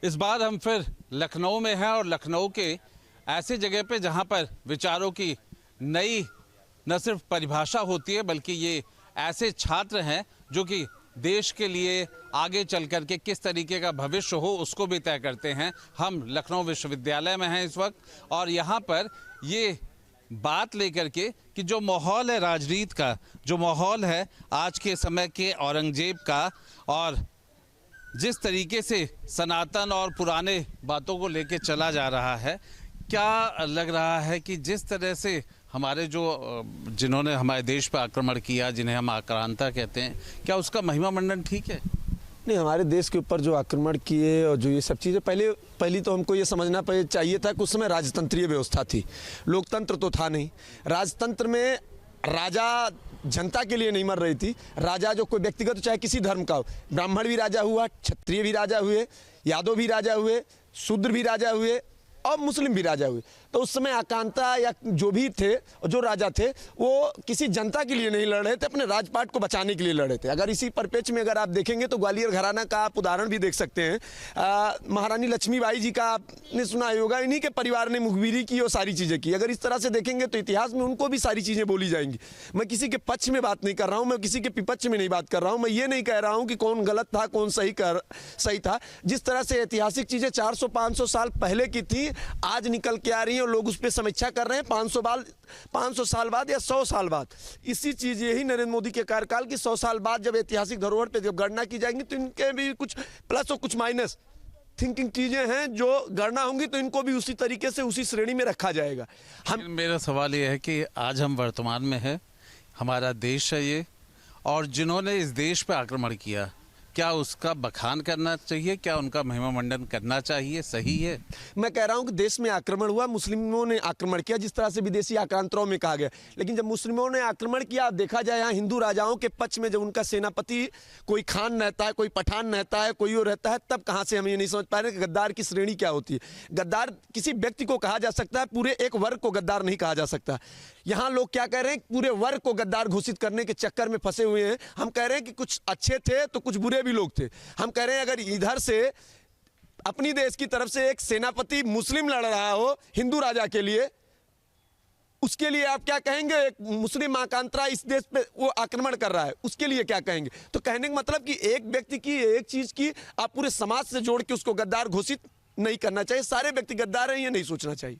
इस बार हम फिर लखनऊ में हैं और लखनऊ के ऐसे जगह पे जहां पर विचारों की नई न सिर्फ परिभाषा होती है बल्कि ये ऐसे छात्र हैं जो कि देश के लिए आगे चल कर के किस तरीके का भविष्य हो उसको भी तय करते हैं। हम लखनऊ विश्वविद्यालय में हैं इस वक्त और यहाँ पर ये बात लेकर के कि जो माहौल है राजनीति का, जो माहौल है आज के समय के औरंगजेब का, और जिस तरीके से सनातन और पुराने बातों को लेके चला जा रहा है, क्या लग रहा है कि जिस तरह से हमारे जिन्होंने हमारे देश पर आक्रमण किया, जिन्हें हम आक्रांता कहते हैं, क्या उसका महिमा मंडन ठीक है? नहीं, हमारे देश के ऊपर जो आक्रमण किए और जो ये सब चीज़ें पहली तो हमको ये समझना चाहिए था कि उस समय राजतंत्रीय व्यवस्था थी, लोकतंत्र तो था नहीं। राजतंत्र में राजा जनता के लिए नहीं मर रही थी। राजा जो कोई व्यक्तिगत चाहे किसी धर्म का हो, ब्राह्मण भी राजा हुआ, क्षत्रिय भी राजा हुए, यादव भी राजा हुए, शूद्र भी राजा हुए और मुस्लिम भी राजा हुए। तो उस समय आकांता या जो भी थे, जो राजा थे, वो किसी जनता के लिए नहीं लड़ रहे थे, अपने राजपाट को बचाने के लिए लड़ रहे थे। अगर इसी परिप्रेक्ष्य में अगर आप देखेंगे तो ग्वालियर घराना का आप उदाहरण भी देख सकते हैं। महारानी लक्ष्मीबाई जी का आपने सुना होगा, इन्हीं के परिवार ने मुखबिरी की और सारी चीज़ें की। अगर इस तरह से देखेंगे तो इतिहास में उनको भी सारी चीज़ें बोली जाएंगी। मैं किसी के पक्ष में बात नहीं कर रहा हूँ, मैं किसी के विपक्ष में नहीं बात कर रहा हूँ। मैं ये नहीं कह रहा हूँ कि कौन गलत था कौन सही था। जिस तरह से ऐतिहासिक चीज़ें 400-500 साल पहले की थी आज निकल के आ रही हैं और लोग उस पर समीक्षा कर रहे हैं 500 साल बाद या 100 साल बाद। इसी चीज़ यही नरेंद्र मोदी के कार्यकाल की 100 साल बाद जब ऐतिहासिक धरोहर पे जब गणना की जाएंगी तो इनके भी कुछ प्लस और कुछ माइनस थिंकिंग चीज़ें हैं जो गणना होंगी तो इनको भी उसी तरीके से उसी श्रेणी में रखा जाएगा। मेरा सवाल ये है कि आज हम वर्तमान में है, हमारा देश है ये, और जिन्होंने इस देश पर आक्रमण किया, क्या उसका बखान करना चाहिए? क्या उनका महिमा मंडन करना चाहिए? सही है? मैं कह रहा हूं कि देश में आक्रमण हुआ, मुस्लिमों ने आक्रमण किया, जिस तरह से विदेशी आक्रांताओं में कहा गया। लेकिन जब मुस्लिमों ने आक्रमण किया, देखा जाए यहाँ हिंदू राजाओं के पक्ष में जब उनका सेनापति कोई खान रहता है, कोई पठान रहता है, कोई और रहता है, तब कहाँ से हम ये नहीं समझ पा रहे कि गद्दार की श्रेणी क्या होती है। गद्दार किसी व्यक्ति को कहा जा सकता है, पूरे एक वर्ग को गद्दार नहीं कहा जा सकता। यहाँ लोग क्या कह रहे हैं, पूरे वर्ग को गद्दार घोषित करने के चक्कर में फंसे हुए हैं। हम कह रहे हैं कि कुछ अच्छे थे तो कुछ बुरे भी लोग थे। हम कह रहे हैं अगर इधर से अपनी देश की तरफ से एक सेनापति मुस्लिम लड़ रहा हो हिंदू राजा के लिए, उसके लिए आप क्या कहेंगे? एक मुस्लिम आकांता इस देश पे वो आक्रमण कर रहा है, उसके लिए क्या कहेंगे? तो कहने का मतलब कि एक व्यक्ति की एक चीज की आप पूरे समाज से जोड़ के उसको गद्दार घोषित नहीं करना चाहिए। सारे व्यक्ति गद्दार हैं ये नहीं सोचना चाहिए।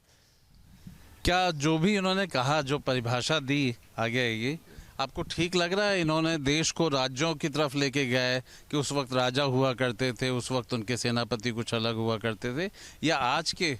क्या जो भी इन्होंने कहा, जो परिभाषा दी आगे, ये आपको ठीक लग रहा है? इन्होंने देश को राज्यों की तरफ लेके गए कि उस वक्त राजा हुआ करते थे, उस वक्त उनके सेनापति कुछ अलग हुआ करते थे, या आज के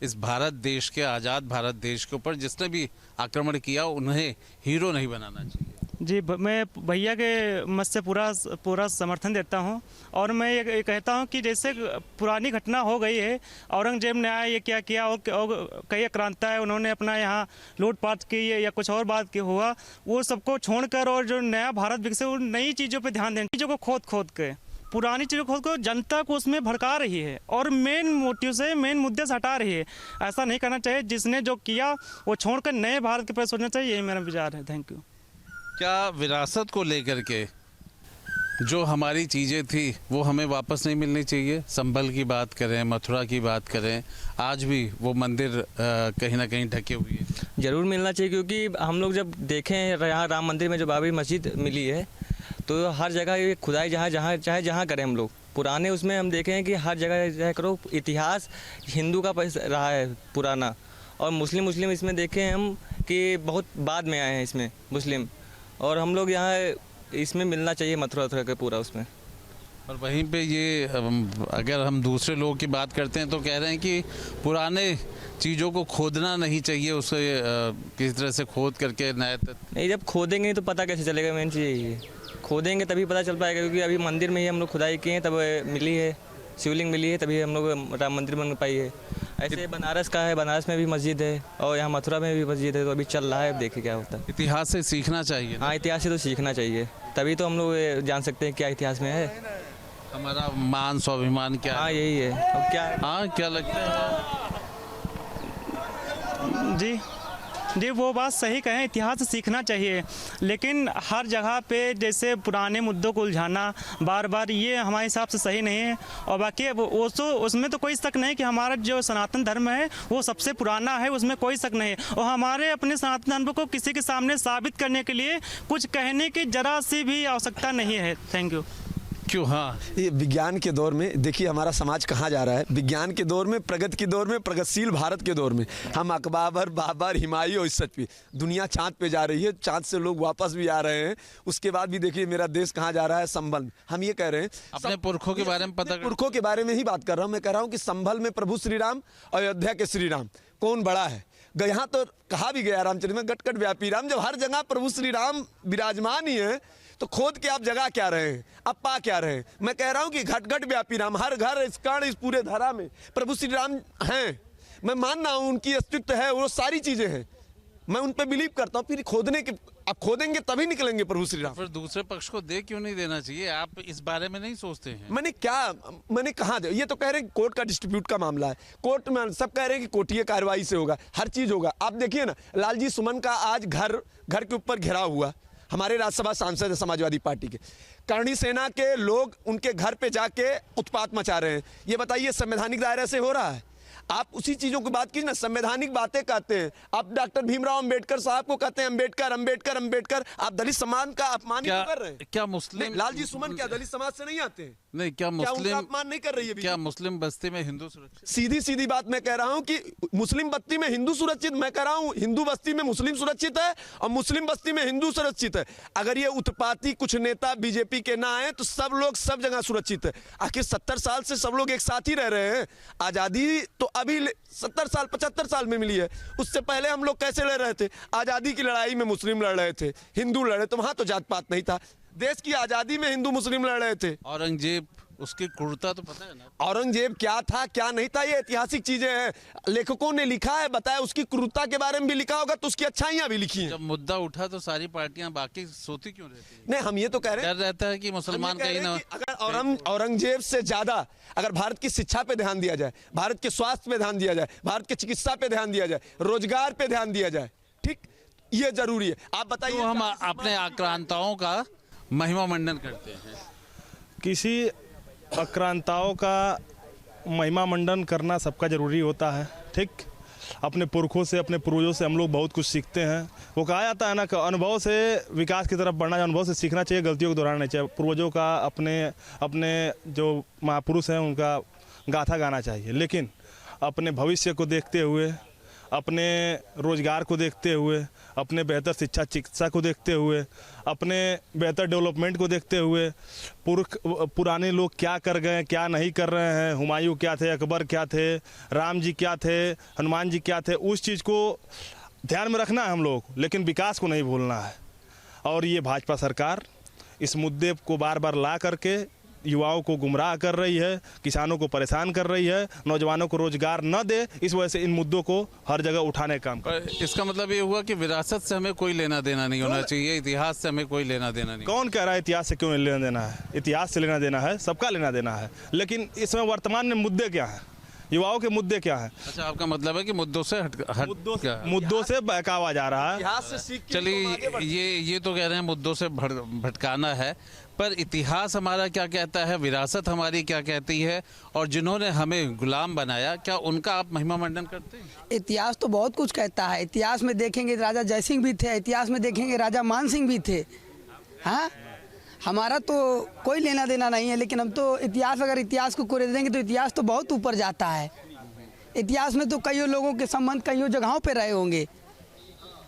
इस भारत देश के, आज़ाद भारत देश के ऊपर जिसने भी आक्रमण किया उन्हें हीरो नहीं बनाना चाहिए? जी, मैं भैया के मत से पूरा समर्थन देता हूं और मैं ये कहता हूं कि जैसे पुरानी घटना हो गई है, औरंगजेब ने आया ये क्या किया और कई आक्रांता है उन्होंने अपना यहाँ लूटपाट की या कुछ और बात की हुआ, वो सबको छोड़कर और जो नया भारत विकसित उन नई चीज़ों पे ध्यान दें, चीज़ों को खोद के पुरानी चीज़ों को खोद कर जनता को उसमें भड़का रही है और मेन मोटिव से मेन मुद्दे से हटा रही है। ऐसा नहीं करना चाहिए। जिसने जो किया वो छोड़कर नए भारत के प्रति सोचना चाहिए, यही मेरा विचार है। Thank you. क्या विरासत को लेकर के जो हमारी चीज़ें थी वो हमें वापस नहीं मिलनी चाहिए? संभल की बात करें, मथुरा की बात करें, आज भी वो मंदिर कहीं ना कहीं ढके हुए हैं। ज़रूर मिलना चाहिए, क्योंकि हम लोग जब देखें यहाँ राम मंदिर में जो बाबरी मस्जिद मिली है तो हर जगह ये खुदाई चाहे जहाँ करें हम लोग, पुराने उसमें हम देखें हैं कि हर जगह करो, इतिहास हिंदू का रहा है पुराना, और मुस्लिम इसमें देखें हम कि बहुत बाद में आए हैं इसमें मुस्लिम, और हम लोग यहाँ इसमें मिलना चाहिए मथुरा के पूरा उसमें। और वहीं पे ये अगर हम दूसरे लोगों की बात करते हैं तो कह रहे हैं कि पुराने चीज़ों को खोदना नहीं चाहिए, उसे किसी तरह से खोद करके नए नहीं, जब खोदेंगे नहीं तो पता कैसे चलेगा? मेन चीज़ यही है, खोदेंगे तभी पता चल पाएगा, क्योंकि अभी मंदिर में ही हम लोग खुदाई किए हैं तब मिली है, शिवलिंग मिली है, तभी हम लोग राम मंदिर बन पाई है। ऐसे बनारस का है, बनारस में भी मस्जिद है और यहाँ मथुरा में भी मस्जिद है, तो अभी चल रहा है, अब देखिए क्या होता है। इतिहास से सीखना चाहिए। हाँ, इतिहास से तो सीखना चाहिए, तभी तो हम लोग जान सकते हैं क्या इतिहास में है। हमारा मान स्वाभिमान क्या? हाँ, यही है। अब क्या? हाँ, क्या लगता है जी, जी वो बात सही कहें, इतिहास सीखना चाहिए, लेकिन हर जगह पे जैसे पुराने मुद्दों को उलझाना बार बार, ये हमारे हिसाब से सही नहीं है। और बाकी वो तो उसमें तो कोई शक नहीं कि हमारा जो सनातन धर्म है वो सबसे पुराना है, उसमें कोई शक नहीं है। और हमारे अपने सनातन धर्म को किसी के सामने साबित करने के लिए कुछ कहने की जरा सी भी आवश्यकता नहीं है। Thank you. क्यों? हाँ, ये विज्ञान के दौर में देखिए हमारा समाज कहाँ जा रहा है। विज्ञान के दौर में, प्रगति के दौर में, प्रगतिशील भारत के दौर में हम अकबर, बाबर, हुमायूं और सच पे दुनिया चांद पे जा रही है। चांद से लोग वापस भी आ रहे हैं। उसके बाद भी देखिए मेरा देश कहाँ जा रहा है, संभल में। हम ये कह रहे हैं अपने पुरखों के बारे में पता कर, पुरखों के बारे में ही बात कर रहा हूँ। मैं कह रहा हूँ कि संभल में प्रभु श्री राम और अयोध्या के श्री राम कौन बड़ा है। यहाँ तो कहा भी गया रामचरित में, गट गट व्यापी राम। जब हर जगह प्रभु श्री राम विराजमान ही है तो खोद के आप जगह क्या रहे हैं, अब पा क्या रहे हैं। मैं कह रहा हूं कि घट घट व्यापी राम, हर घर, इस कण, इस पूरे धरा में प्रभु श्री राम हैं। मैं मान रहा हूं उनकी अस्तित्व है, वो सारी चीजें हैं, मैं उन पर बिलीव करता हूं। फिर खोदने के, आप खोदेंगे तभी निकलेंगे प्रभु श्री राम। फिर दूसरे पक्ष को दे क्यों नहीं देना चाहिए? आप इस बारे में नहीं सोचते हैं? मैंने कहा, ये तो कह रहे हैं कोर्ट का डिस्ट्रीब्यूट का मामला है, कोर्ट में सब कह रहे हैं कि कोर्टीय कार्रवाई से होगा, हर चीज होगा। आप देखिए ना, लालजी सुमन का आज घर के ऊपर घेराव हुआ। हमारे राज्यसभा सांसद है समाजवादी पार्टी के, करणी सेना के लोग उनके घर पे जाके उत्पात मचा रहे हैं। ये बताइए संवैधानिक दायरे से हो रहा है? आप उसी चीजों की बात कीजिए ना, संवैधानिक बातें कहते हैं। आप डॉक्टर भीमराव अंबेडकर साहब को कहते हैं अंबेडकर अंबेडकर अंबेडकर। आप दलित समाज का अपमान क्यों कर रहे हैं? क्या मुस्लिम लालजी सुमन क्या दलित समाज से नहीं आते हैं? नहीं, क्या मुस्लिम अपमान नहीं कर रही है? क्या मुस्लिम बस्ती में हिंदू सुरक्षित? सीधी सीधी बात मैं कह रहा हूं कि मुस्लिम बस्ती में हिंदू सुरक्षित, मैं कह रहा हूं हिंदू बस्ती में मुस्लिम सुरक्षित है और मुस्लिम बस्ती में हिंदू सुरक्षित है। अगर ये उत्पाती कुछ नेता बीजेपी के ना आए तो सब लोग सब जगह सुरक्षित है। आखिर 70 साल से सब लोग एक साथ ही रह रहे हैं। आजादी तो अभी 70 साल 75 साल में मिली है। उससे पहले हम लोग कैसे लड़ रहे थे? आजादी की लड़ाई में मुस्लिम लड़ रहे थे, हिंदू लड़ रहे थे, वहां तो जात पात नहीं था। देश की आजादी में हिंदू मुस्लिम लड़ रहे थे। औरंगजेब, उसकी क्रूरता तो पता है ना? औरंगजेब क्या था क्या नहीं था, ये ऐतिहासिक चीजें हैं, लेखकों ने लिखा है, बताया। उसकी क्रूरता के बारे में भी लिखा होगा तो उसकी अच्छाइयां भी लिखी हैं। जब मुद्दा उठा तो सारी पार्टियां बाकी सोती क्यों रहती है? नहीं, हम ये तो कह रहे हैं, डर रहता है कि मुसलमान कहीं ना। अगर औरंगजेब से ज्यादा अगर भारत की शिक्षा पे ध्यान दिया जाए, भारत के स्वास्थ्य पे ध्यान दिया जाए, भारत के चिकित्सा पे ध्यान दिया जाए, रोजगार पे ध्यान दिया जाए, ठीक, ये जरूरी है। आप बताइए, तो हम अपने आक्रांताओं का महिमा मंडन करते हैं। किसी आक्रांताओं का महिमा मंडन करना सबका ज़रूरी होता है, ठीक। अपने पुरखों से, अपने पूर्वजों से हम लोग बहुत कुछ सीखते हैं। वो कहा जाता है ना कि अनुभव से विकास की तरफ बढ़ना, अनुभव से सीखना चाहिए, गलतियों को दोहराना नहीं चाहिए। पूर्वजों का, अपने जो महापुरुष हैं उनका गाथा गाना चाहिए, लेकिन अपने भविष्य को देखते हुए, अपने रोजगार को देखते हुए, अपने बेहतर शिक्षा चिकित्सा को देखते हुए, अपने बेहतर डेवलपमेंट को देखते हुए, पुराने लोग क्या कर गए, क्या नहीं कर रहे हैं, हुमायूं क्या थे, अकबर क्या थे, राम जी क्या थे, हनुमान जी क्या थे, उस चीज़ को ध्यान में रखना है हम लोग, लेकिन विकास को नहीं भूलना है। और ये भाजपा सरकार इस मुद्दे को बार बार ला करके युवाओं को गुमराह कर रही है, किसानों को परेशान कर रही है, नौजवानों को रोजगार न दे, इस वजह से इन मुद्दों को हर जगह उठाने का काम कर। इसका मतलब ये हुआ कि विरासत से हमें कोई लेना देना नहीं होना चाहिए, इतिहास से हमें कोई लेना देना नहीं। कौन कह रहा है इतिहास से क्यों लेना देना है? इतिहास से लेना देना है, सबका लेना देना है, लेकिन इसमें वर्तमान में मुद्दे क्या हैं, युवाओं के मुद्दे क्या हैं? अच्छा, आपका मतलब है कि मुद्दों से मुद्दों से बहकावा जा रहा है। चलिए, ये तो कह रहे हैं मुद्दों से भटकाना है, पर इतिहास हमारा क्या कहता है, विरासत हमारी क्या कहती है, और जिन्होंने हमें गुलाम बनाया, क्या उनका आप महिमा मंडन करते हैं? इतिहास तो बहुत कुछ कहता है। इतिहास में देखेंगे राजा जयसिंह भी थे, इतिहास में देखेंगे राजा मान सिंह भी थे। हाँ, हमारा तो कोई लेना देना नहीं है, लेकिन हम तो इतिहास, अगर इतिहास को कोरे देंगे तो इतिहास तो बहुत ऊपर जाता है। इतिहास में तो कई लोगों के संबंध कई जगहों पे रहे होंगे,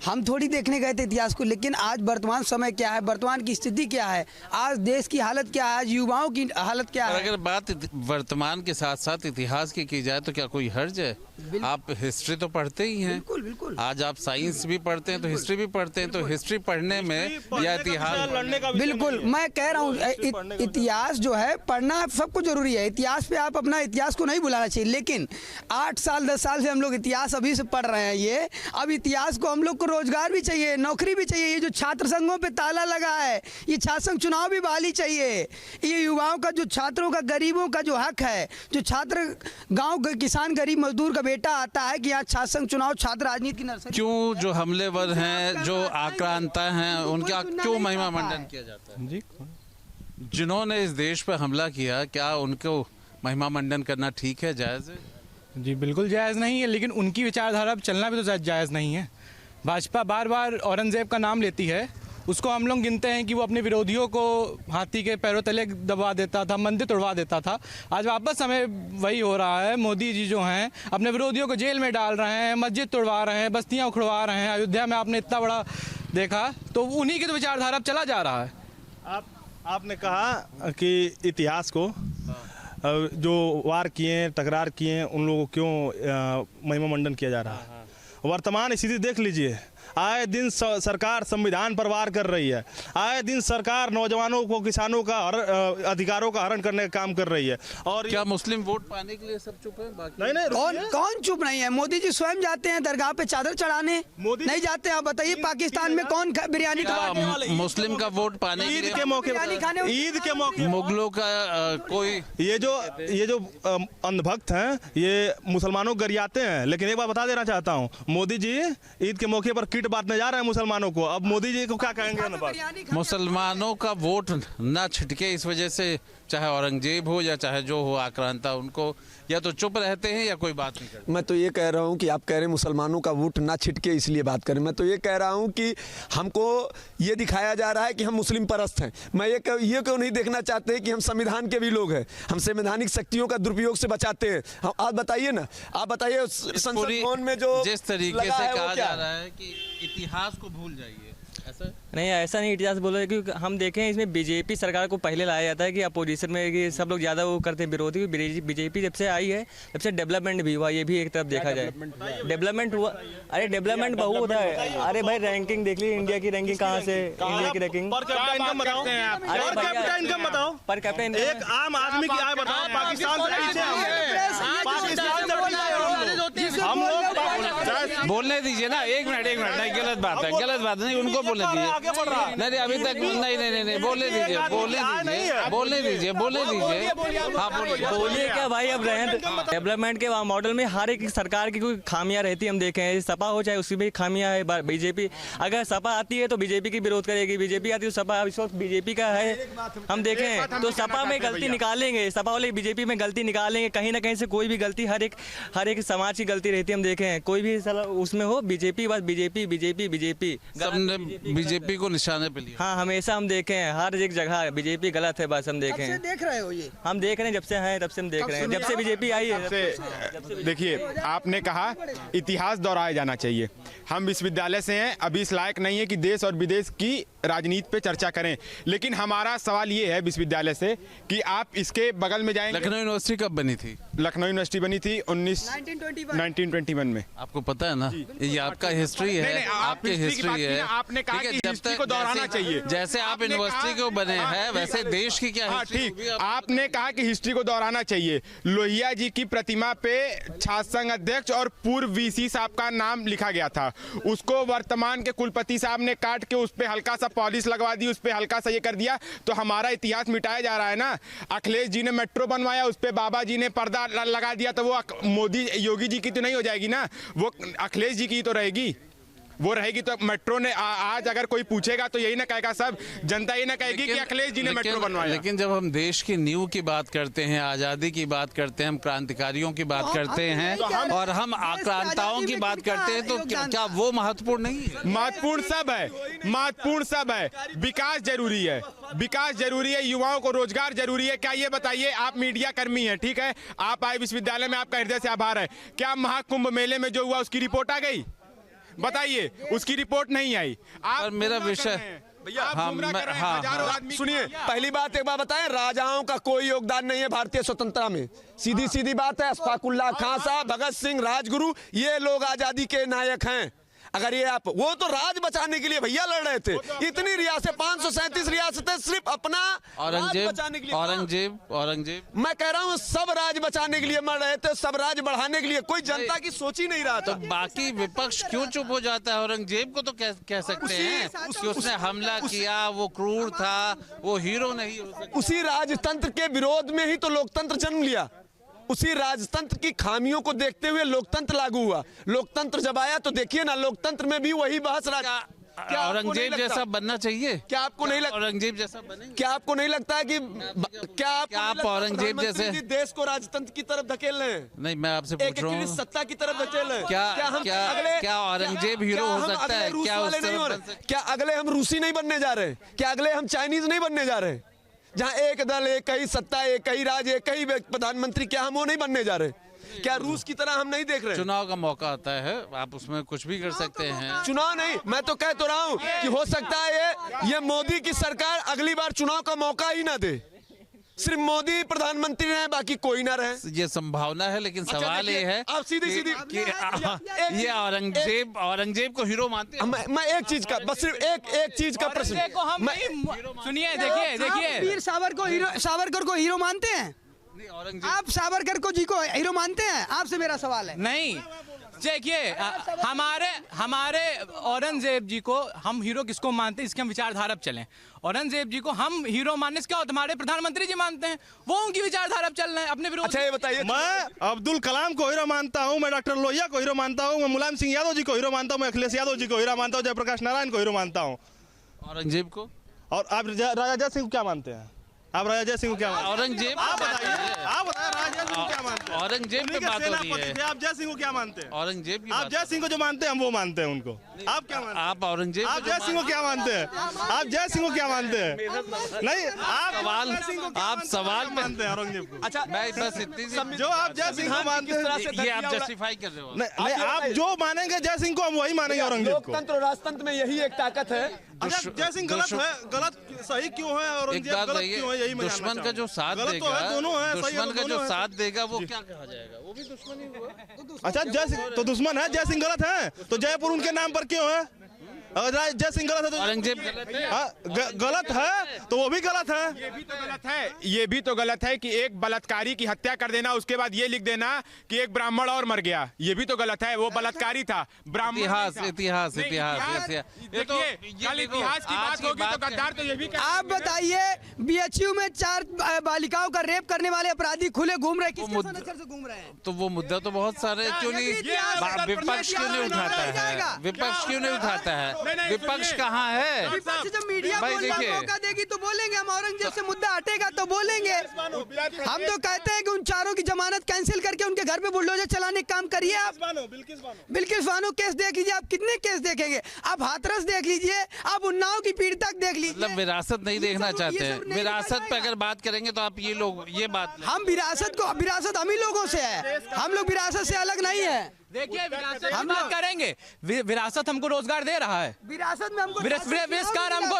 हम थोड़ी देखने गए थे इतिहास को। लेकिन आज वर्तमान समय क्या है, वर्तमान की स्थिति क्या है, आज देश की हालत क्या है, आज युवाओं की हालत क्या है। अगर बात वर्तमान के साथ साथ इतिहास की जाए तो क्या कोई हर्ज है? आप हिस्ट्री तो पढ़ते ही हैं। बिल्कुल बिल्कुल। आज आप साइंस भी पढ़ते हैं तो हिस्ट्री भी पढ़ते हैं, तो हिस्ट्री पढ़ने में या इतिहास, बिल्कुल मैं कह रहा हूँ इतिहास जो है पढ़ना सबको जरूरी है। इतिहास पे आप अपना इतिहास को नहीं भुलाना चाहिए, लेकिन 8 साल 10 साल से हम लोग इतिहास अभी से पढ़ रहे हैं। ये अब इतिहास को हम लोग को रोजगार भी चाहिए, नौकरी भी चाहिए। ये जो छात्र संघों पे ताला लगा है, ये छात्र संघ चुनाव भी बहाली चाहिए। ये युवाओं का, जो छात्रों का, गरीबों का जो हक है, जो छात्र गांव का किसान गरीब मजदूर का बेटा आता है कि यहाँ छात्र संघ चुनाव छात्र राजनीति की नर्सरी। क्यों जो हमलेवर हैं, जो आक्रांता हैं, उनका क्यों महिमा मंडन किया जाता है? जी, जिन्होंने इस देश पर हमला किया, क्या उनको महिमा मंडन करना ठीक है, जायज़ है? जी बिल्कुल जायज़ नहीं है, लेकिन उनकी विचारधारा अब चलना भी तो जायज़ नहीं है। भाजपा बार बार औरंगजेब का नाम लेती है, उसको हम लोग गिनते हैं कि वो अपने विरोधियों को हाथी के पैरों तले दबा देता था, मंदिर तोड़वा देता था। आज वापस हमें वही हो रहा है। मोदी जी जो हैं अपने विरोधियों को जेल में डाल रहे हैं, मस्जिद तोड़वा रहे हैं, बस्तियाँ उखड़वा रहे हैं। अयोध्या में आपने इतना बड़ा देखा, तो उन्हीं की तो विचारधारा अब चला जा रहा है। आपने कहा कि इतिहास को जो वार किए, टकरार किए, उन लोगों को क्यों महिमा मंडन किया जा रहा है। वर्तमान स्थिति देख लीजिए, आए दिन सरकार संविधान पर वार कर रही है। आए दिन सरकार नौजवानों को, किसानों का अधिकारों का हरण करने का काम कर रही है। और क्या मुस्लिम वोट पाने के लिए सब चुप है? बाकी नहीं, कौन चुप नहीं है? मोदी जी स्वयं जाते हैं दरगाह पे चादर चढ़ाने, मोदी नहीं जाते? आप बताइए, पाकिस्तान में कौन बिरयानी खवाने वाले? मुस्लिम का वोट पाने के ईद लिए के मौके बिरयानी खाने- ईद के मौके मुगलों का कोई ये जो अंधभक्त हैं, ये मुसलमानों को गरियाते हैं। लेकिन एक बात बता देना चाहता हूँ, मोदी जी ईद के मौके पर किट बांटने जा रहे हैं मुसलमानों को। अब मोदी जी को क्या कहेंगे? मुसलमानों का वोट ना छिटके, इस वजह से चाहे औरंगजेब हो या चाहे जो हो आक्रांता, उनको या तो चुप रहते हैं या कोई बात नहीं करते। मैं तो ये कह रहा हूँ कि आप कह रहे हैं मुसलमानों का वोट ना छिटके इसलिए बात करें। मैं तो ये कह रहा हूँ कि हमको ये दिखाया जा रहा है कि हम मुस्लिम परस्त हैं। मैं ये क्यों नहीं देखना चाहते कि हम संविधान के भी लोग हैं, हम संवैधानिक शक्तियों का दुरुपयोग से बचाते हैं। हम आप बताइए ना, आप बताइए संसद भवन में जो जिस तरीके से कहा जा रहा है कि इतिहास को भूल जाइए, ऐसा नहीं, ऐसा नहीं इतिहास बोल रहे, क्योंकि हम देखें इसमें बीजेपी सरकार को पहले लाया जाता है कि अपोजिशन में कि सब लोग ज़्यादा वो करते हैं विरोधी। बीजेपी जब से आई है तब से डेवलपमेंट भी हुआ, ये भी एक तरफ देखा जाए। डेवलपमेंट हुआ, अरे डेवलपमेंट बहुत होता है। अरे भाई रैंकिंग देख ली, इंडिया की रैंकिंग कहाँ से, इंडिया की रैंकिंग पर कैपिटा इनकम बताओ, पर कैपिटा इनकम बताओ, पर कैपिटा एक आम आदमी की आय बताओ। पाकिस्तान से पीछे हम हैं, पाकिस्तान से पीछे हम लोग। बोलने दीजिए ना, एक मिनट नहीं, गलत बात है, गलत बात नहीं, उनको बोलने दीजिए। नहीं अभी तक नहीं, बोलने दीजिए। हाँ बोलिए क्या भाई, अब डेवलपमेंट के मॉडल में हर एक सरकार की कोई खामियां रहती है। हम देखे हैं, सपा हो चाहे उसकी भी खामियां है। बीजेपी अगर सपा आती है तो बीजेपी की विरोध करेगी, बीजेपी आती है तो सपा, इस वक्त बीजेपी का है। हम देखें तो सपा में गलती निकालेंगे, सपा वाले बीजेपी में गलती निकालेंगे, कहीं ना कहीं से कोई भी गलती हर एक समाज की गलती रहती है। हम देखे हैं कोई भी उसमें हो, बीजेपी बस बीजेपी सबने बीजेपी को निशाने पे लिया। हाँ, हमेशा हम देखे हैं हर एक जगह बीजेपी गलत है, बस हम देखे हैं। देख रहे हो ये? हम देख रहे हैं जब से हैं तब से हम देख रहे हैं, जब से बीजेपी आई है। देखिए, आपने कहा इतिहास दोहराया जाना चाहिए। हम विश्वविद्यालय से हैं, अभी इस लायक नहीं है कि देश और विदेश की राजनीति पे चर्चा करें, लेकिन हमारा सवाल ये है विश्वविद्यालय से कि आप इसके बगल में जाएंगे। लखनऊ यूनिवर्सिटी कब बनी थी? लखनऊ यूनिवर्सिटी बनी थी 1921 में। आपको पता है ना, ये आपका हिस्ट्री है, नहीं, आपकी हिस्ट्री है। आपने कहा कि हिस्ट्री को दोहराना चाहिए। जैसे आप यूनिवर्सिटी को बने हैं, वैसे देश की क्या हिस्ट्री ठीक, होगी? आपने कहा कि हिस्ट्री को दोहराना चाहिए। लोहिया जी की प्रतिमा पे छात्र संघ अध्यक्ष और पूर्व वीसी साहब का नाम लिखा गया था, उसको वर्तमान के कुलपति साहब ने काट के उस पे हल्का सा पॉलिश लगवा दी, उस पे हल्का सा ये कर दिया, तो हमारा इतिहास मिटाया जा रहा है ना। अखिलेश जी ने मेट्रो बनवाया, उस पे बाबा जी ने पर्दा लगा दिया, तो वो मोदी योगी जी की तो नहीं हो जाएगी ना, वो अखिलेश जी की तो रहेगी। वो रहेगी तो मेट्रो ने आज अगर कोई पूछेगा तो यही ना कहेगा, सब जनता यही ना कहेगी कि अखिलेश जी ने मेट्रो बनवाया। लेकिन जब हम देश की नींव की बात करते हैं, आज़ादी की बात करते हैं, हम क्रांतिकारियों की बात करते हैं और हम आक्रांताओं की बात करते हैं, तो क्या वो महत्वपूर्ण नहीं है? महत्वपूर्ण सब है। विकास जरूरी है, युवाओं को रोजगार जरूरी है। क्या ये बताइए, आप मीडिया कर्मी हैं, ठीक है, आप आए विश्वविद्यालय में, आपका हृदय से आभार है। क्या महाकुंभ मेले में जो हुआ उसकी रिपोर्ट आ गई? बताइए, उसकी रिपोर्ट नहीं आई। और मेरा विषय सुनिए, पहली बात एक बात बताएं, राजाओं का कोई योगदान नहीं है भारतीय स्वतंत्रता में। सीधी बात है। अशफाकुल्लाह खां साहब, भगत सिंह, राजगुरु, ये लोग आजादी के नायक हैं। अगर ये आप, वो तो राज बचाने के लिए भैया लड़ रहे थे। इतनी रियासतें, 537 रियासतें सिर्फ अपना राज बचाने के लिए। औरंगजेब मैं कह रहा हूँ सब राज बचाने के लिए मर रहे थे, सब राज बढ़ाने के लिए, कोई जनता की सोच ही नहीं रहा था। तो बाकी विपक्ष क्यों चुप हो जाता है? औरंगजेब को तो कह सकते हैं कि उसने हमला किया, वो क्रूर था, वो हीरो नहीं हो सकता। उसी राजतंत्र के विरोध में ही तो लोकतंत्र जन्म लिया। उसी राजतंत्र की खामियों को देखते हुए लोकतंत्र लागू हुआ। लोकतंत्र जब आया तो देखिए ना, लोकतंत्र में भी वही बहस रहा। क्या औरंगजेब जैसा बनना चाहिए? क्या आपको नहीं लगता औरंगजेब जैसा बने? क्या आपको नहीं लगता है कि क्या आप औरंगजेब जैसे देश को राजतंत्र की तरफ धकेल रहे हैं? नहीं, मैं आपसे पूछ रहा हूँ, सत्ता की तरफ धकेल रहे हैं। क्या औरंगजेब हीरो हो सकता है? क्या अगले हम रूसी नहीं बनने जा रहे? क्या अगले हम चाइनीज नहीं बनने जा रहे? जहाँ एक दल, एक ही सत्ता, एक ही राज, एक ही प्रधानमंत्री, क्या हम वो नहीं बनने जा रहे? क्या रूस की तरह हम नहीं देख रहे? चुनाव का मौका आता है, आप उसमें कुछ भी कर सकते हैं। चुनाव नहीं, मैं तो कह तो रहा हूँ कि हो सकता है ये मोदी की सरकार अगली बार चुनाव का मौका ही ना दे, सिर्फ मोदी प्रधानमंत्री रहे, बाकी कोई ना रहे। ये संभावना है, लेकिन सवाल ये है आप सीधी ये औरंगजेब को हीरो मानते हैं? मैं एक चीज का, बस सिर्फ एक चीज का प्रश्न, सुनिए, देखिए वीर सावरकर को हीरो मानते हैं? आप सावरकर को जी को हीरो मानते हैं? आपसे मेरा सवाल है। नहीं, देखिए हमारे औरंगजेब जी को हम हीरो किसको मानते हैं, इसके हम विचारधारा पे चलें। औरंगजेब जी को हम हीरो मानने से क्या होता है, हमारे प्रधानमंत्री जी मानते हैं, वो उनकी विचारधारा पे चल रहे हैं अपने विरोध। अच्छा ये बताइए, मैं अब्दुल कलाम को हीरो मानता हूं, मैं डॉक्टर लोहिया को हीरो मानता हूं, मैं मुलायम सिंह यादव जी को हीरो मानता हूं, मैं अखिलेश यादव जी को हीरो मानता हूं, जयप्रकाश नारायण को हीरो मानता हूं। औरंगजेब को? और आप राजा जय सिंह को क्या मानते हैं? आप राजा जय सिंह को क्या मानते हैं? औरंगजेब, आप बताइए, राजा जय सिंह को क्या मानते हैं? औरंगजेब पे बात हो रही है। आप जय सिंह को क्या मानते हैं? औरंगजेब की आप जय सिंह को जो मानते हैं हम वो मानते हैं उनको। आप क्या मानते हैं? आप औरंगजेब, आप जय सिंह को क्या मानते हैं? आप जय सिंह को क्या मानते हैं? नहीं, आप सवाल मानते हैं औरंगजेब को। अच्छा मैं बस इतनी सी, जो आप जय सिंह को मानते हैं, ये आप जस्टिफाई कर रहे हो। नहीं, आप जो मानेंगे जय सिंह को, हम वही मानेंगे औरंगजेब को। लोकतंत्र और राजतंत्र में यही एक ताकत है। अच्छा, जय सिंह गलत है, गलत सही क्यों है? औरंगजेब गलत क्यों है? यही मैं दुश्मन का जो साथ देगा, दुश्मन का जो साथ देगा वो क्या कहा जाएगा? वो भी दुश्मन ही हुआ। अच्छा, जय सिंह तो दुश्मन है, जय सिंह गलत है, तो जयपुर उनके नाम पर क्यों है? अगर जय सिंह गलत है तो औरंगजेब गलत है? गलत है तो वो भी गलत है। ये भी तो गलत है कि एक बलात्कारी की हत्या कर देना, उसके बाद ये लिख देना कि एक ब्राह्मण और मर गया, ये भी तो गलत है। वो बलात्कारी था, ब्राह्मण। इतिहास ये तो कल इतिहास की बात होगी तो गद्दार तो ये भी। आप बताइए, बीएचयू में 4 बालिकाओं का रेप करने वाले अपराधी खुले घूम रहे, किसके नजर से घूम रहे हैं? तो वो मुद्दा तो बहुत सारे, क्यों नहीं विपक्ष क्यों नहीं उठाता है? विपक्ष क्यों नहीं उठाता है? विपक्ष कहाँ है? विपक्ष जब मीडिया बोलने का मौका देगी तो बोलेंगे, हम औरंगजेब से मुद्दा हटेगा तो बोलेंगे। हम तो कहते हैं कि उन चारों की जमानत कैंसिल करके उनके घर पे बुलडोजर चलाने का काम करिए। आप बिल्किस बानो केस देख लीजिए, आप कितने केस देखेंगे? आप हाथरस देख लीजिए, आप उन्नाव की पीड़िता देख लीजिए। मतलब विरासत नहीं देखना चाहते हैं? विरासत पे अगर बात करेंगे तो आप ये बात, हम विरासत हम ही लोगों से है, हम लोग विरासत से अलग नहीं है। देखिए, विरासत हम बात करेंगे, विरासत हमको रोजगार दे रहा है, विरासत में हमको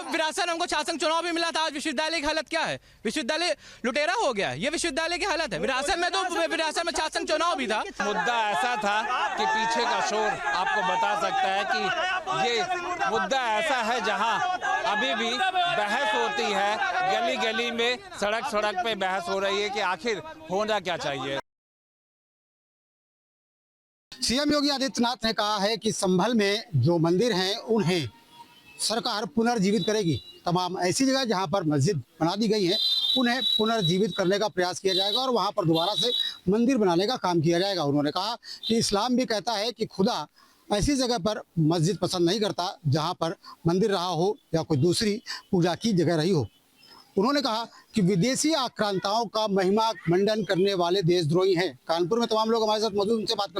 विरासत हमको शासन चुनाव भी मिला था। आज विश्वविद्यालय की हालत क्या है? विश्वविद्यालय लुटेरा हो गया, ये विश्वविद्यालय की हालत है। विरासत में तो विरासत में शासन चुनाव भी था। मुद्दा ऐसा था कि पीछे का शोर आपको बता सकता है कि ये मुद्दा ऐसा है जहां अभी भी बहस होती है, गली गली में, सड़क सड़क पे बहस हो रही है कि आखिर होना क्या चाहिए। सीएम योगी आदित्यनाथ ने कहा है कि संभल में जो मंदिर हैं उन्हें सरकार पुनर्जीवित करेगी। तमाम ऐसी जगह जहां पर मस्जिद बना दी गई है उन्हें पुनर्जीवित करने का प्रयास किया जाएगा और वहां पर दोबारा से मंदिर बनाने का काम किया जाएगा। उन्होंने कहा कि इस्लाम भी कहता है कि खुदा ऐसी जगह पर मस्जिद पसंद नहीं करता जहाँ पर मंदिर रहा हो या कोई दूसरी पूजा की जगह रही हो। उन्होंने कहा कि विदेशी आक्रांताओं का महिमा मंडन करने वाले देशद्रोही हैं। कानपुर में तमाम लोग हमारे साथ मौजूद, उनसे बात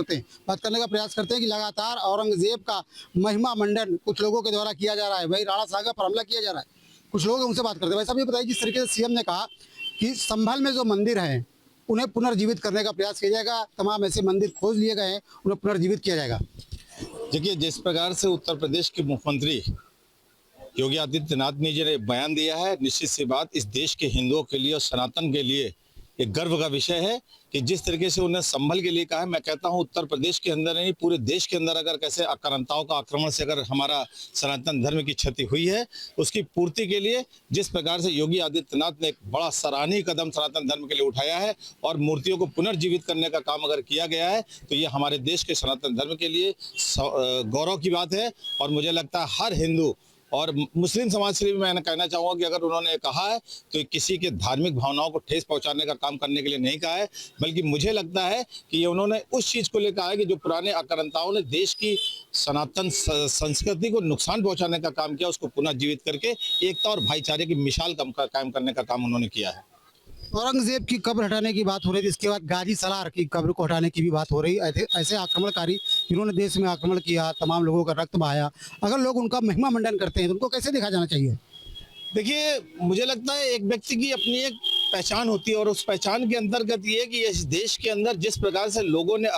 करने का प्रयास करते हैं कि लगातार औरंगजेब का महिमा मंडन कुछ लोगों के द्वारा किया जा रहा है, वही राणा साहब पर हमला किया जा रहा है, कुछ लोग उनसे बात करते हैं। वैसे भी बताइए, जिस तरीके से सीएम ने कहा कि संभल में जो मंदिर हैं उन्हें पुनर्जीवित करने का प्रयास किया जाएगा, तमाम ऐसे मंदिर खोज लिए गए हैं, उन्हें पुनर्जीवित किया जाएगा। देखिए, जिस प्रकार से उत्तर प्रदेश के मुख्यमंत्री योगी आदित्यनाथ ने जो बयान दिया है, निश्चित सी बात इस देश के हिंदुओं के लिए और सनातन के लिए ये गर्व का विषय है कि जिस तरीके से उन्हें संभल के लिए कहा है। मैं कहता हूं उत्तर प्रदेश के अंदर नहीं, पूरे देश के अंदर अगर कैसे आक्रांताओं का आक्रमण से अगर हमारा सनातन धर्म की क्षति हुई है, उसकी पूर्ति के लिए जिस प्रकार से योगी आदित्यनाथ ने एक बड़ा सराहनीय कदम सनातन धर्म के लिए उठाया है और मूर्तियों को पुनर्जीवित करने का काम अगर किया गया है, तो ये हमारे देश के सनातन धर्म के लिए गौरव की बात है। और मुझे लगता है हर हिंदू और मुस्लिम समाज से भी मैं कहना चाहूँगा कि अगर उन्होंने कहा है तो किसी के धार्मिक भावनाओं को ठेस पहुंचाने का काम करने के लिए नहीं कहा है, बल्कि मुझे लगता है कि ये उन्होंने उस चीज़ को लेकर कहा है कि जो पुराने आक्रांताओं ने देश की सनातन संस्कृति को नुकसान पहुंचाने का काम किया, उसको पुनर्जीवित करके एकता और भाईचारे की मिसाल कायम करने का काम उन्होंने किया है। औरंगजेब की कब्र हटाने की बात हो रही थी, इसके बाद गाजी सलार की कब्र को हटाने की भी बात हो रही है। ऐसे आक्रमणकारी जिन्होंने देश में आक्रमण किया, तमाम लोगों का रक्त बहाया, अगर लोग उनका महिमा मंडन करते हैं तो उनको कैसे देखा जाना चाहिए? देखिए, मुझे लगता है एक व्यक्ति की अपनी एक पहचान होती है और उस पहचान के अंतर्गत ये कि इस देश के अंदर जिस प्रकार से लोगों ने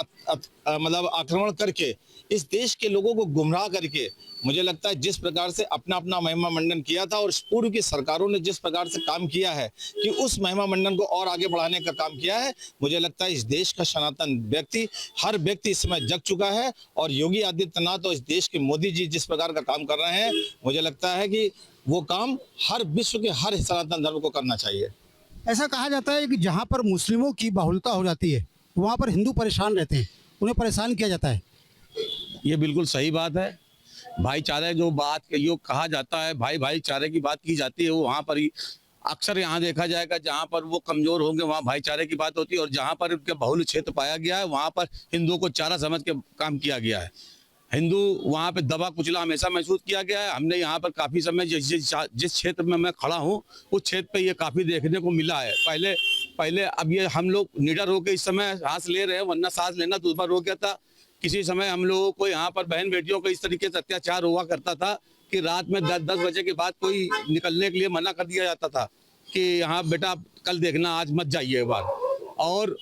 मतलब आक्रमण करके इस देश के लोगों को गुमराह करके, मुझे लगता है जिस प्रकार से अपना अपना महिमा मंडन किया था और पूर्व की सरकारों ने जिस प्रकार से काम किया है कि उस महिमा मंडन को और आगे बढ़ाने का काम किया है, मुझे लगता है इस देश का सनातन व्यक्ति, हर व्यक्ति इस समय जग चुका है। और योगी आदित्यनाथ और इस देश के मोदी जी जिस प्रकार का काम कर रहे हैं, मुझे लगता है कि वो काम हर विश्व के हर सनातन धर्म को करना चाहिए। ऐसा कहा जाता है कि जहाँ पर मुस्लिमों की बाहुलता हो जाती है वहाँ पर हिंदू परेशान रहते हैं, उन्हें परेशान किया जाता है। ये बिल्कुल सही बात है। भाईचारे जो बात यो कहा जाता है, भाईचारे की बात की जाती है, वो वहाँ पर ही अक्सर यहाँ देखा जाएगा जहाँ पर वो कमजोर होंगे वहाँ भाईचारे की बात होती है, और जहाँ पर उनके बहुल क्षेत्र पाया गया है वहाँ पर हिंदुओं को चारा समझ के काम किया गया है। हिंदू वहाँ पे दबा कुचला हमेशा महसूस किया गया है। हमने यहाँ पर काफ़ी समय जिस क्षेत्र में मैं खड़ा हूँ उस क्षेत्र पे ये काफ़ी देखने को मिला है। पहले अब ये हम लोग निडर होकर इस समय सांस ले रहे हैं, वरना सांस लेना दूसरा हो गया था। किसी समय हम लोगों को यहाँ पर बहन बेटियों को इस तरीके से अत्याचार हुआ करता था कि रात में 10 बजे के बाद कोई निकलने के लिए मना कर दिया जाता था कि यहाँ बेटा कल देखना, आज मत जाइए एक बार। और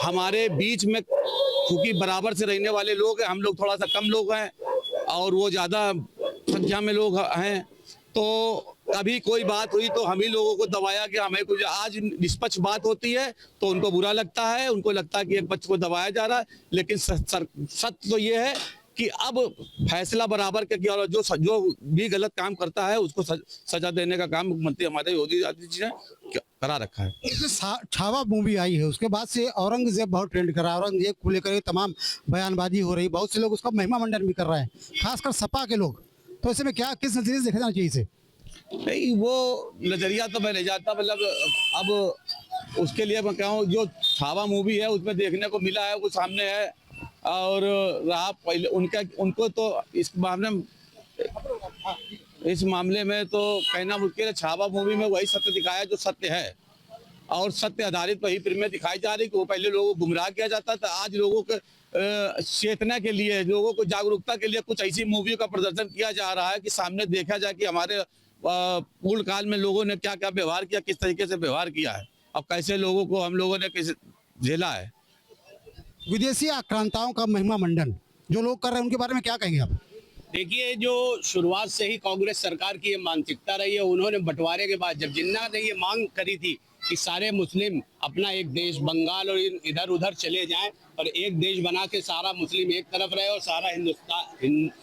हमारे बीच में क्योंकि बराबर से रहने वाले लोग हैं, हम लोग थोड़ा सा कम लोग हैं और वो ज़्यादा संख्या में लोग हैं, तो कभी कोई बात हुई तो हम ही लोगों को दबाया कि हमें कुछ। आज निष्पक्ष बात होती है तो उनको बुरा लगता है, उनको लगता है कि एक पक्ष को दबाया जा रहा है, लेकिन सत्य तो ये है कि अब फैसला बराबर का किया और जो भी गलत काम करता है उसको सजा देने का काम मुख्यमंत्री हमारे योगी आदित्यनाथ ने करा रखा है। छावा मूवी आई है उसके बाद से औरंगजेब बहुत ट्रेंड कर रहा है, औरंगजेब को लेकर तमाम बयानबाजी हो रही, बहुत से लोग उसका महिमा मंडन भी कर रहे हैं, खासकर सपा के लोग। तो ऐसे में क्या किस नजरिए से देखा जाना चाहिए इसे? नहीं, वो नजरिया तो मैं ले जाता, मतलब अब उसके लिए मैं कहूँ जो छावा मूवी है उसमें देखने को मिला है वो सामने है। और रहा पहले उनको तो इस मामले में तो कहना मुश्किल है। छावा मूवी में वही सत्य दिखाया जो सत्य है और सत्य आधारित वही फिल्में दिखाई जा रही कि वो पहले लोगों को गुमराह किया जाता था, आज लोगों को चेतना के लिए, लोगों को जागरूकता के लिए कुछ ऐसी मूवियों का प्रदर्शन किया जा रहा है कि सामने देखा जाए कि हमारे पूर्ण काल में लोगों ने क्या क्या व्यवहार किया, किस तरीके से व्यवहार किया है, अब कैसे लोगों को हम लोगों ने कैसे झेला है। विदेशी आक्रांताओं का महिमा मंडन जो लोग कर रहे हैं उनके बारे में क्या कहेंगे आप? देखिए, जो शुरुआत से ही कांग्रेस सरकार की ये मानसिकता रही है, उन्होंने बंटवारे के बाद जब जिन्ना ने ये मांग करी थी कि सारे मुस्लिम अपना एक देश बंगाल और इधर उधर चले जाएं और एक देश बना के सारा मुस्लिम एक तरफ रहे और सारा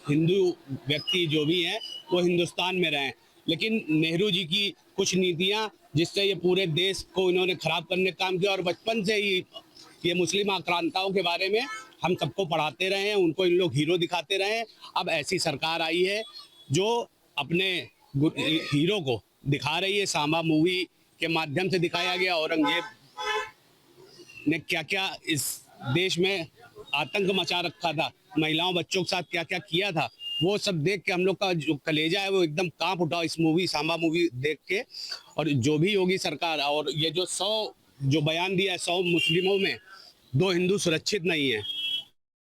हिंदू व्यक्ति जो भी हैं वो हिंदुस्तान में रहें, लेकिन नेहरू जी की कुछ नीतियां जिससे ये पूरे देश को इन्होंने खराब करने का काम किया। और बचपन से ही ये मुस्लिम आक्रांताओं के बारे में हम सबको पढ़ाते रहे हैं, उनको इन लोग हीरो दिखाते रहे हैं। अब ऐसी सरकार आई है जो अपने हीरो को दिखा रही है। सांबा मूवी के माध्यम से दिखाया गया औरंगजेब ने क्या क्या इस देश में आतंक मचा रखा था, महिलाओं बच्चों के साथ क्या क्या किया था, वो सब देख के हम लोग का जो कलेजा है वो एकदम कांप उठा इस मूवी सांबा मूवी देख के। और जो भी योगी सरकार और ये जो 100 जो बयान दिया है 100 मुस्लिमों में 2 हिंदू सुरक्षित नहीं है,